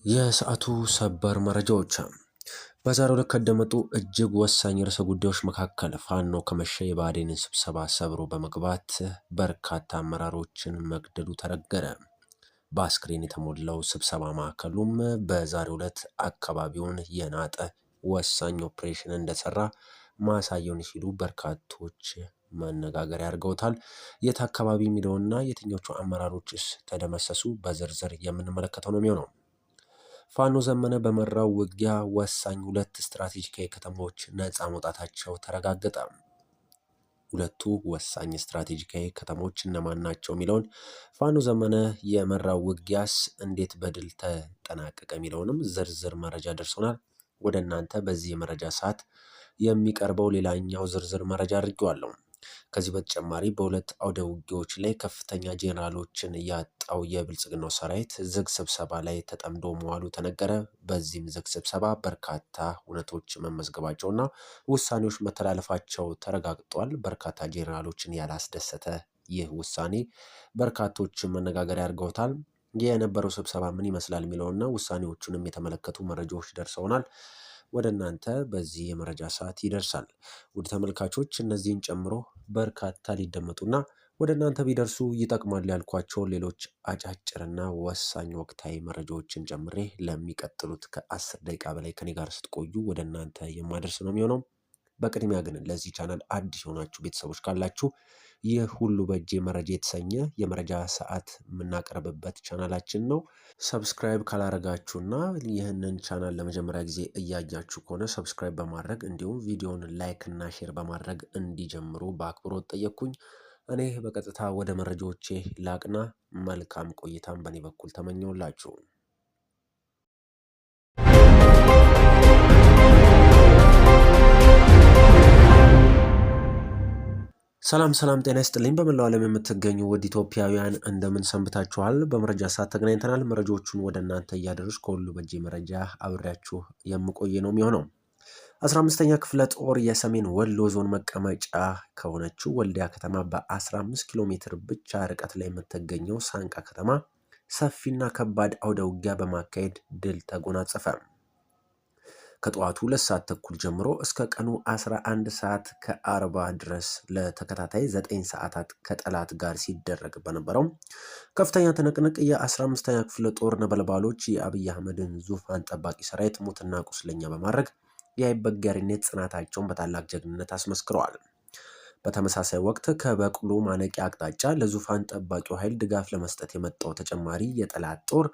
የሰዓቱ ሰበር መረጃዎች በዛሬው ዕለት ከደመጡ እጅግ ወሳኝ ርዕሰ ጉዳዮች መካከል ፋኖ ከመሸ የብአዴንን ስብሰባ ሰብሮ በመግባት በርካታ አመራሮችን መግደሉ ተነገረ። በአስክሬን የተሞላው ስብሰባ ማዕከሉም በዛሬው ዕለት አካባቢውን የናጠ ወሳኝ ኦፕሬሽን እንደሰራ ማሳየውን ሲሉ በርካቶች መነጋገሪያ አድርገውታል። የት አካባቢ የሚለውና የትኞቹ አመራሮችስ ተደመሰሱ በዝርዝር የምንመለከተው ነው የሚሆነው። ፋኖ ዘመነ በመራው ውጊያ ወሳኝ ሁለት ስትራቴጂካዊ ከተሞች ነፃ መውጣታቸው ተረጋገጠ። ሁለቱ ወሳኝ ስትራቴጂካዊ ከተሞች እነማን ናቸው የሚለውን ፋኖ ዘመነ የመራው ውጊያስ እንዴት በድል ተጠናቀቀ የሚለውንም ዝርዝር መረጃ ደርሶናል። ወደ እናንተ በዚህ የመረጃ ሰዓት የሚቀርበው ሌላኛው ዝርዝር መረጃ አድርጌዋለሁ። ከዚህ በተጨማሪ በሁለት አውደ ውጊያዎች ላይ ከፍተኛ ጄኔራሎችን ያጣው የብልጽግናው ሰራዊት ዝግ ስብሰባ ላይ ተጠምዶ መዋሉ ተነገረ። በዚህም ዝግ ስብሰባ በርካታ እውነቶች መመዝገባቸውና ውሳኔዎች መተላለፋቸው ተረጋግጧል። በርካታ ጄኔራሎችን ያላስደሰተ ይህ ውሳኔ በርካቶች መነጋገሪያ አድርገውታል። የነበረው ስብሰባ ምን ይመስላል የሚለውና ውሳኔዎቹንም የተመለከቱ መረጃዎች ደርሰውናል። ወደ እናንተ በዚህ የመረጃ ሰዓት ይደርሳል። ውድ ተመልካቾች እነዚህን ጨምሮ በርካታ ሊደመጡና ወደ እናንተ ቢደርሱ ይጠቅማል ያልኳቸውን ሌሎች አጫጭርና ወሳኝ ወቅታዊ መረጃዎችን ጨምሬ ለሚቀጥሉት ከ10 ደቂቃ በላይ ከኔ ጋር ስትቆዩ ወደ እናንተ የማደርስ ነው የሚሆነው። በቅድሚያ ግን ለዚህ ቻናል አዲስ የሆናችሁ ቤተሰቦች ካላችሁ ይህ ሁሉ በእጄ መረጃ የተሰኘ የመረጃ ሰዓት የምናቀርብበት ቻናላችን ነው። ሰብስክራይብ ካላረጋችሁና ይህንን ቻናል ለመጀመሪያ ጊዜ እያያችሁ ከሆነ ሰብስክራይብ በማድረግ እንዲሁም ቪዲዮውን ላይክ እና ሼር በማድረግ እንዲጀምሩ በአክብሮት ጠየቅኩኝ። እኔ በቀጥታ ወደ መረጃዎቼ ላቅና። መልካም ቆይታም በእኔ በኩል ተመኘውላችሁ። ሰላም ጤና ይስጥልኝ። በመላው ዓለም የምትገኙ ውድ ኢትዮጵያውያን እንደምን ሰንብታችኋል? በመረጃ ሰዓት ተገናኝተናል። መረጃዎቹን ወደ እናንተ እያደረስኩ ከሁሉ በእጄ መረጃ አብሬያችሁ የምቆይ ነው የሚሆነው። 15ኛ ክፍለ ጦር የሰሜን ወሎ ዞን መቀመጫ ከሆነችው ወልዲያ ከተማ በ15 ኪሎ ሜትር ብቻ ርቀት ላይ የምትገኘው ሳንቃ ከተማ ሰፊና ከባድ አውደ ውጊያ በማካሄድ ድል ተጎናጸፈ። ከጠዋቱ 2 ሰዓት ተኩል ጀምሮ እስከ ቀኑ 11 ሰዓት ከ40 ድረስ ለተከታታይ 9 ሰዓታት ከጠላት ጋር ሲደረግ በነበረው ከፍተኛ ትንቅንቅ የ15ኛ ክፍለ ጦር ነበልባሎች የአብይ አህመድን ዙፋን ጠባቂ ሰራዊት ሙትና ቁስለኛ በማድረግ የአይበገሬነት ጽናታቸውን በታላቅ ጀግንነት አስመስክረዋል። በተመሳሳይ ወቅት ከበቅሎ ማነቂያ አቅጣጫ ለዙፋን ጠባቂው ኃይል ድጋፍ ለመስጠት የመጣው ተጨማሪ የጠላት ጦር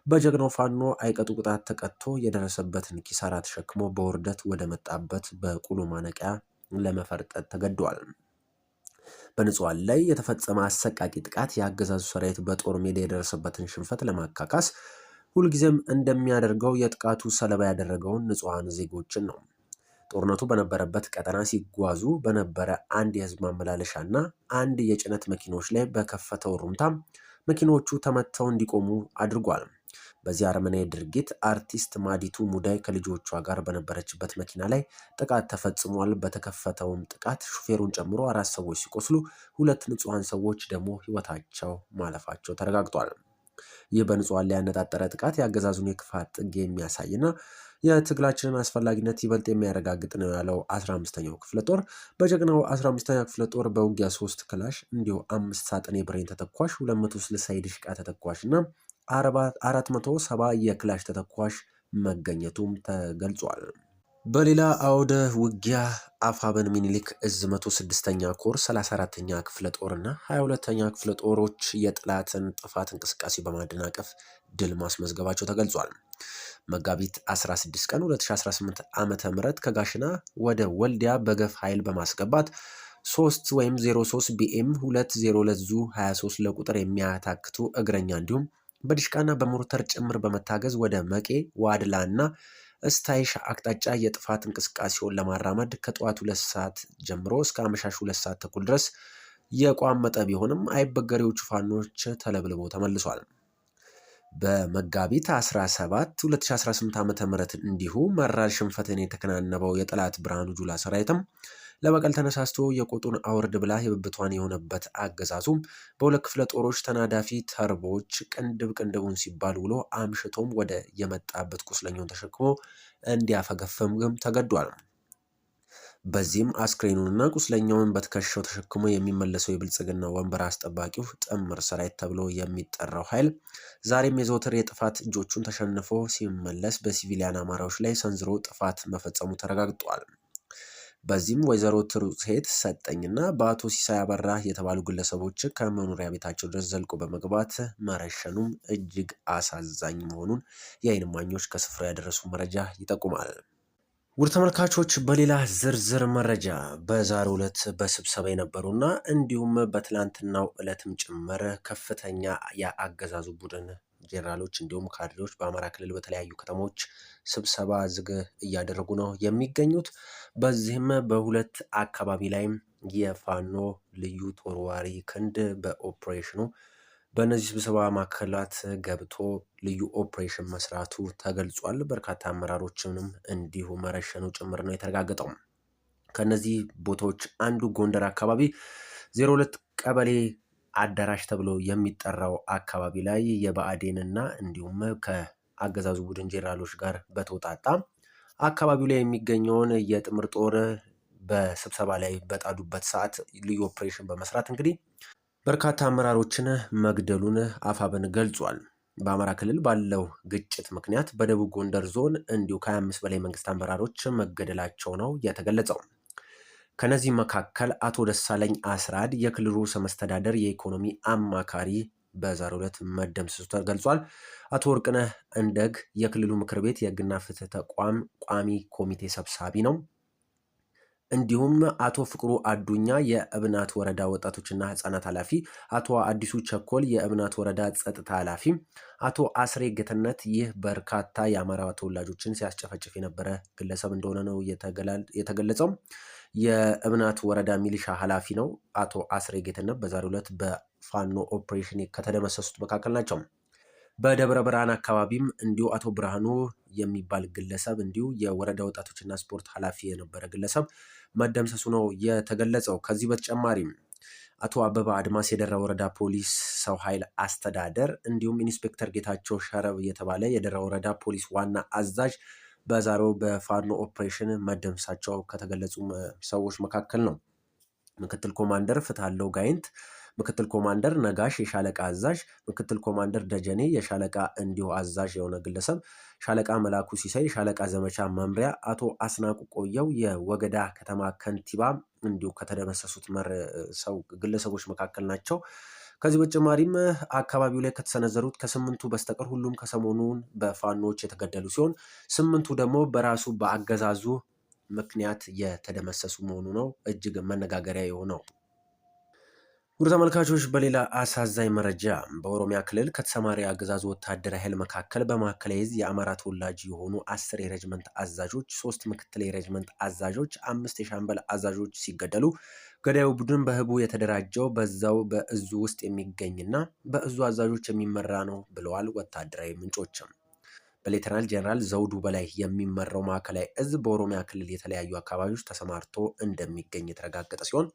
በጀግናው ፋኖ አይቀጡ ቅጣት ተቀጥቶ የደረሰበትን ኪሳራ ተሸክሞ በውርደት ወደ መጣበት በቅሎ ማነቂያ ለመፈርጠጥ ተገዷል። በንጹሃን ላይ የተፈጸመ አሰቃቂ ጥቃት የአገዛዙ ሰራዊት በጦር ሜዳ የደረሰበትን ሽንፈት ለማካካስ ሁልጊዜም እንደሚያደርገው የጥቃቱ ሰለባ ያደረገውን ንጹሃን ዜጎችን ነው። ጦርነቱ በነበረበት ቀጠና ሲጓዙ በነበረ አንድ የህዝብ ማመላለሻና አንድ የጭነት መኪኖች ላይ በከፈተው ሩምታ መኪኖቹ ተመተው እንዲቆሙ አድርጓል። በዚህ አረመኔያዊ ድርጊት አርቲስት ማዲቱ ሙዳይ ከልጆቿ ጋር በነበረችበት መኪና ላይ ጥቃት ተፈጽሟል። በተከፈተውም ጥቃት ሹፌሩን ጨምሮ 4 ሰዎች ሲቆስሉ 2 ንጹሃን ሰዎች ደግሞ ህይወታቸው ማለፋቸው ተረጋግጧል። ይህ በንጹሃን ላይ ያነጣጠረ ጥቃት የአገዛዙን የክፋት ጥግ የሚያሳይና የትግላችንን አስፈላጊነት ይበልጥ የሚያረጋግጥ ነው ያለው 15ኛው ክፍለ ጦር በጀግናው 15ኛ ክፍለ ጦር በውጊያ 3 ክላሽ እንዲሁ 5 ሳጥን የብሬን ተተኳሽ 260 የድሽቃ ተተኳሽ እና 470 የክላሽ ተተኳሽ መገኘቱም ተገልጿል። በሌላ አውደ ውጊያ አፋብኃ ሚኒሊክ እዝ 106ኛ ኮር 34ኛ ክፍለ ጦርና 22ኛ ክፍለ ጦሮች የጠላትን ጥፋት እንቅስቃሴ በማደናቀፍ ድል ማስመዝገባቸው ተገልጿል። መጋቢት 16 ቀን 2018 ዓመተ ምህረት ከጋሽና ወደ ወልዲያ በገፍ ኃይል በማስገባት 3 ወይም 03 ቢኤም 202 ዙ 23 ለቁጥር የሚያታክቱ እግረኛ እንዲሁም በዲሽቃና በሞርተር ጭምር በመታገዝ ወደ መቄ ዋድላና እስታይሽ አቅጣጫ የጥፋት እንቅስቃሴውን ለማራመድ ከጠዋት 2 ሰዓት ጀምሮ እስከ አመሻሽ 2 ሰዓት ተኩል ድረስ የቋመጠ ቢሆንም አይበገሬዎቹ ፋኖች ተለብልበው ተመልሷል። በመጋቢት 17 2018 ዓ.ም እንዲሁ መራር ሽንፈትን የተከናነበው የጠላት ብርሃኑ ጁላ ሰራዊትም ለበቀል ተነሳስቶ የቆጡን አውርድ ብላ የብብቷን የሆነበት አገዛዙም በሁለት ክፍለ ጦሮች ተናዳፊ ተርቦች ቅንድቡን ሲባል ውሎ አምሽቶም ወደ የመጣበት ቁስለኛውን ተሸክሞ እንዲያፈገፍግም ተገዷል። በዚህም አስክሬኑንና ቁስለኛውን በትከሻው ተሸክሞ የሚመለሰው የብልጽግና ወንበር አስጠባቂው ጥምር ሰራዊት ተብሎ የሚጠራው ኃይል ዛሬም የዘወትር የጥፋት እጆቹን ተሸንፎ ሲመለስ በሲቪሊያን አማራዎች ላይ ሰንዝሮ ጥፋት መፈጸሙ ተረጋግጧል። በዚህም ወይዘሮ ትሩሴት ሰጠኝና በአቶ ሲሳይ አበራ የተባሉ ግለሰቦች ከመኖሪያ ቤታቸው ድረስ ዘልቆ በመግባት መረሸኑም እጅግ አሳዛኝ መሆኑን የዓይን እማኞች ከስፍራው ያደረሱ መረጃ ይጠቁማል። ውድ ተመልካቾች በሌላ ዝርዝር መረጃ በዛሬው ዕለት በስብሰባ የነበሩና እንዲሁም በትላንትናው ዕለትም ጭምር ከፍተኛ የአገዛዙ ቡድን ጄኔራሎች እንዲሁም ካድሬዎች በአማራ ክልል በተለያዩ ከተሞች ስብሰባ ዝግ እያደረጉ ነው የሚገኙት። በዚህም በሁለት አካባቢ ላይም የፋኖ ልዩ ተወርዋሪ ክንድ በኦፕሬሽኑ በእነዚህ ስብሰባ ማዕከላት ገብቶ ልዩ ኦፕሬሽን መስራቱ ተገልጿል። በርካታ አመራሮችንም እንዲሁ መረሸኑ ጭምር ነው የተረጋገጠው። ከነዚህ ቦታዎች አንዱ ጎንደር አካባቢ 02 ቀበሌ አዳራሽ ተብሎ የሚጠራው አካባቢ ላይ የብአዴንና እንዲሁም ከአገዛዙ ቡድን ጄኔራሎች ጋር በተውጣጣ አካባቢው ላይ የሚገኘውን የጥምር ጦር በስብሰባ ላይ በጣዱበት ሰዓት ልዩ ኦፕሬሽን በመስራት እንግዲህ በርካታ አመራሮችን መግደሉን አፋብን ገልጿል። በአማራ ክልል ባለው ግጭት ምክንያት በደቡብ ጎንደር ዞን እንዲሁ ከ25 በላይ መንግስት አመራሮች መገደላቸው ነው የተገለጸው። ከነዚህ መካከል አቶ ደሳለኝ አስራድ የክልሉ ርዕሰ መስተዳደር የኢኮኖሚ አማካሪ በዛሬው ዕለት መደምሰሱ ተገልጿል። አቶ ወርቅነህ እንደግ የክልሉ ምክር ቤት የሕግና ፍትህ ተቋም ቋሚ ኮሚቴ ሰብሳቢ ነው። እንዲሁም አቶ ፍቅሩ አዱኛ የእብናት ወረዳ ወጣቶችና ህጻናት ኃላፊ፣ አቶ አዲሱ ቸኮል የእብናት ወረዳ ጸጥታ ኃላፊ፣ አቶ አስሬ ጌትነት ይህ በርካታ የአማራ ተወላጆችን ሲያስጨፈጭፍ የነበረ ግለሰብ እንደሆነ ነው የተገለጸው። የእብናት ወረዳ ሚሊሻ ኃላፊ ነው። አቶ አስሬ ጌትነት በዛሬው ዕለት በፋኖ ኦፕሬሽን ከተደመሰሱት መካከል ናቸው። በደብረ ብርሃን አካባቢም እንዲሁ አቶ ብርሃኑ የሚባል ግለሰብ እንዲሁ የወረዳ ወጣቶችና ስፖርት ኃላፊ የነበረ ግለሰብ መደምሰሱ ነው የተገለጸው። ከዚህ በተጨማሪም አቶ አበባ አድማስ የደራ ወረዳ ፖሊስ ሰው ኃይል አስተዳደር እንዲሁም ኢንስፔክተር ጌታቸው ሸረብ የተባለ የደራ ወረዳ ፖሊስ ዋና አዛዥ በዛሬው በፋኖ ኦፕሬሽን መደምሰሳቸው ከተገለጹ ሰዎች መካከል ነው። ምክትል ኮማንደር ፍትሃለው ጋይንት፣ ምክትል ኮማንደር ነጋሽ የሻለቃ አዛዥ፣ ምክትል ኮማንደር ደጀኔ የሻለቃ እንዲሁ አዛዥ የሆነ ግለሰብ፣ ሻለቃ መላኩ ሲሳይ ሻለቃ ዘመቻ መምሪያ፣ አቶ አስናቁ ቆየው የወገዳ ከተማ ከንቲባ እንዲሁ ከተደመሰሱት ግለሰቦች መካከል ናቸው። ከዚህ በተጨማሪም አካባቢው ላይ ከተሰነዘሩት ከ8ቱ በስተቀር ሁሉም ከሰሞኑን በፋኖች የተገደሉ ሲሆን 8ቱ ደግሞ በራሱ በአገዛዙ ምክንያት የተደመሰሱ መሆኑ ነው እጅግ መነጋገሪያ የሆነው። ውድ ተመልካቾች በሌላ አሳዛኝ መረጃ በኦሮሚያ ክልል ከተሰማሪ አገዛዙ ወታደራዊ ኃይል መካከል በማዕከላዊ ዕዝ የአማራ ተወላጅ የሆኑ 10 የሬጅመንት አዛዦች፣ 3 ምክትል የሬጅመንት አዛዦች፣ 5 የሻምበል አዛዦች ሲገደሉ ገዳዩ ቡድን በህቡ የተደራጀው በዛው በእዙ ውስጥ የሚገኝና በእዙ አዛዦች የሚመራ ነው ብለዋል ወታደራዊ ምንጮችም። በሌተናል ጄኔራል ዘውዱ በላይ የሚመራው ማዕከላዊ ዕዝ በኦሮሚያ ክልል የተለያዩ አካባቢዎች ተሰማርቶ እንደሚገኝ የተረጋገጠ ሲሆን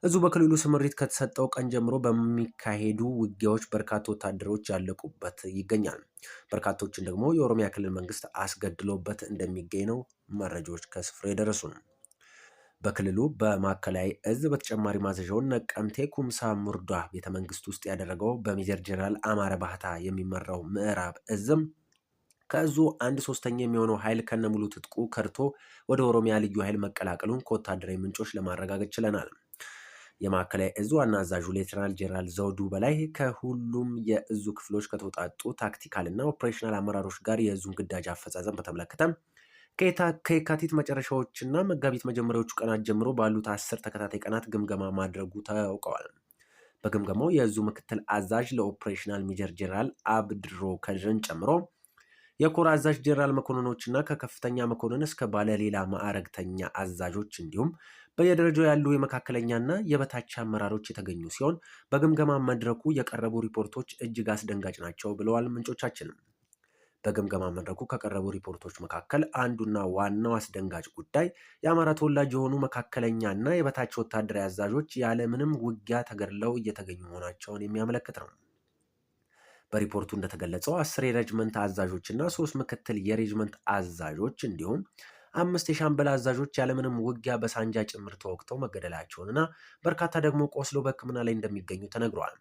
እዙ በክልሉ ስምሪት ከተሰጠው ቀን ጀምሮ በሚካሄዱ ውጊያዎች በርካታ ወታደሮች ያለቁበት ይገኛል። በርካቶችን ደግሞ የኦሮሚያ ክልል መንግስት አስገድሎበት እንደሚገኝ ነው መረጃዎች ከስፍራው የደረሱ ነው። በክልሉ በማዕከላዊ ዕዝ በተጨማሪ ማዘዣውን ነቀምቴ ኩምሳ ሙርዳ ቤተመንግስት ውስጥ ያደረገው በሜጀር ጄኔራል አማረ ባህታ የሚመራው ምዕራብ ዕዝም ከእዙ 1/3 የሚሆነው ኃይል ከነሙሉ ትጥቁ ከድቶ ወደ ኦሮሚያ ልዩ ኃይል መቀላቀሉን ከወታደራዊ ምንጮች ለማረጋገጥ ችለናል። የማዕከላዊ ዕዝ ዋና አዛዡ ሌተናል ጄኔራል ዘውዱ በላይ ከሁሉም የእዙ ክፍሎች ከተውጣጡ ታክቲካል እና ኦፕሬሽናል አመራሮች ጋር የእዙን ግዳጅ አፈጻጸም በተመለከተ ከየካቲት መጨረሻዎችና መጋቢት መጀመሪያዎቹ ቀናት ጀምሮ ባሉት 10 ተከታታይ ቀናት ግምገማ ማድረጉ ታውቀዋል። በግምገማው የእዙ ምክትል አዛዥ ለኦፕሬሽናል ሜጀር ጄኔራል አብድሮ ከድርን ጨምሮ የኮር አዛዥ ጄኔራል መኮንኖችና ከከፍተኛ መኮንን እስከ ባለሌላ ማዕረግተኛ አዛዦች እንዲሁም በየደረጃው ያሉ የመካከለኛና የበታች አመራሮች የተገኙ ሲሆን በግምገማ መድረኩ የቀረቡ ሪፖርቶች እጅግ አስደንጋጭ ናቸው ብለዋል ምንጮቻችንም። በግምገማ መድረኩ ከቀረቡ ሪፖርቶች መካከል አንዱና ዋናው አስደንጋጭ ጉዳይ የአማራ ተወላጅ የሆኑ መካከለኛና የበታች ወታደራዊ አዛዦች ያለምንም ውጊያ ተገድለው እየተገኙ መሆናቸውን የሚያመለክት ነው። በሪፖርቱ እንደተገለጸው 10 የሬጅመንት አዛዦችና 3 ምክትል የሬጅመንት አዛዦች እንዲሁም 5 የሻምበል አዛዦች ያለምንም ውጊያ በሳንጃ ጭምር ተወግተው መገደላቸውንና በርካታ ደግሞ ቆስለው በሕክምና ላይ እንደሚገኙ ተነግሯል።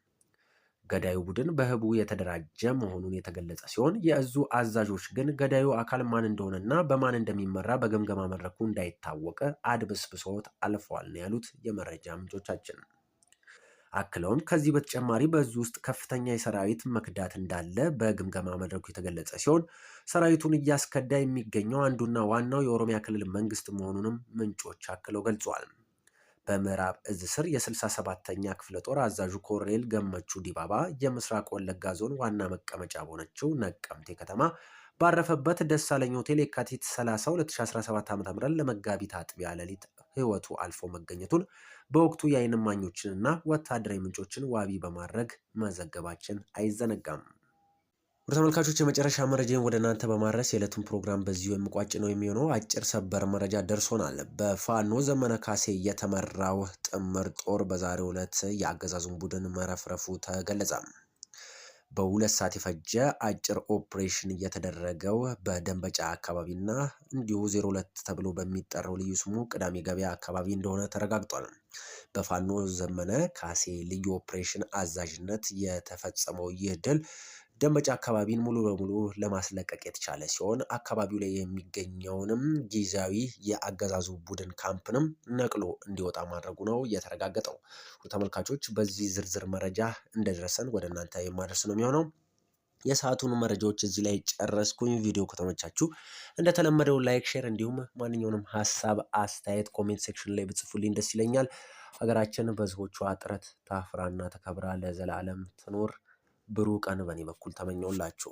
ገዳዩ ቡድን በህቡ የተደራጀ መሆኑን የተገለጸ ሲሆን የእዙ አዛዦች ግን ገዳዩ አካል ማን እንደሆነና በማን እንደሚመራ በግምገማ መድረኩ እንዳይታወቅ አድበስብሰውት አልፈዋል ነው ያሉት የመረጃ ምንጮቻችን። አክለውም ከዚህ በተጨማሪ በዙ ውስጥ ከፍተኛ የሰራዊት መክዳት እንዳለ በግምገማ መድረኩ የተገለጸ ሲሆን ሰራዊቱን እያስከዳ የሚገኘው አንዱና ዋናው የኦሮሚያ ክልል መንግስት መሆኑንም ምንጮች አክለው ገልጿል። በምዕራብ እዝ ስር የ67ኛ ክፍለ ጦር አዛዡ ኮሎኔል ገመቹ ዲባባ የምስራቅ ወለጋ ዞን ዋና መቀመጫ በሆነችው ነቀምቴ ከተማ ባረፈበት ደሳለኝ ሆቴል የካቲት 30 2017 ዓ.ም ለመጋቢት አጥቢያ ሌሊት ህይወቱ አልፎ መገኘቱን በወቅቱ የዓይን እማኞችንና ወታደራዊ ምንጮችን ዋቢ በማድረግ መዘገባችን አይዘነጋም። ወደ ተመልካቾች የመጨረሻ መረጃን ወደ እናንተ በማድረስ የዕለቱን ፕሮግራም በዚሁ የሚቋጭ ነው የሚሆነው። አጭር ሰበር መረጃ ደርሶናል። በፋኖ ዘመነ ካሴ የተመራው ጥምር ጦር በዛሬው ዕለት የአገዛዙን ቡድን መረፍረፉ ተገለጸ። በ2 ሰዓት የፈጀ አጭር ኦፕሬሽን እየተደረገው በደንበጫ አካባቢና እንዲሁ 02 ተብሎ በሚጠራው ልዩ ስሙ ቅዳሜ ገበያ አካባቢ እንደሆነ ተረጋግጧል። በፋኖ ዘመነ ካሴ ልዩ ኦፕሬሽን አዛዥነት የተፈጸመው ይህ ድል ደንበጫ አካባቢን ሙሉ በሙሉ ለማስለቀቅ የተቻለ ሲሆን አካባቢው ላይ የሚገኘውንም ጊዜያዊ የአገዛዙ ቡድን ካምፕንም ነቅሎ እንዲወጣ ማድረጉ ነው የተረጋገጠው። ተመልካቾች በዚህ ዝርዝር መረጃ እንደደረሰን ወደ እናንተ የማደርስ ነው የሚሆነው። የሰዓቱን መረጃዎች እዚህ ላይ ጨረስኩኝ። ቪዲዮ ከተመቻችሁ እንደተለመደው ላይክ፣ ሼር እንዲሁም ማንኛውንም ሀሳብ አስተያየት ኮሜንት ሴክሽን ላይ ብጽፉልኝ ደስ ይለኛል። ሀገራችን በህዝቦቿ ጥረት ታፍራና ተከብራ ለዘላለም ትኖር። ብሩህ ቀን በእኔ በኩል ተመኘውላችሁ።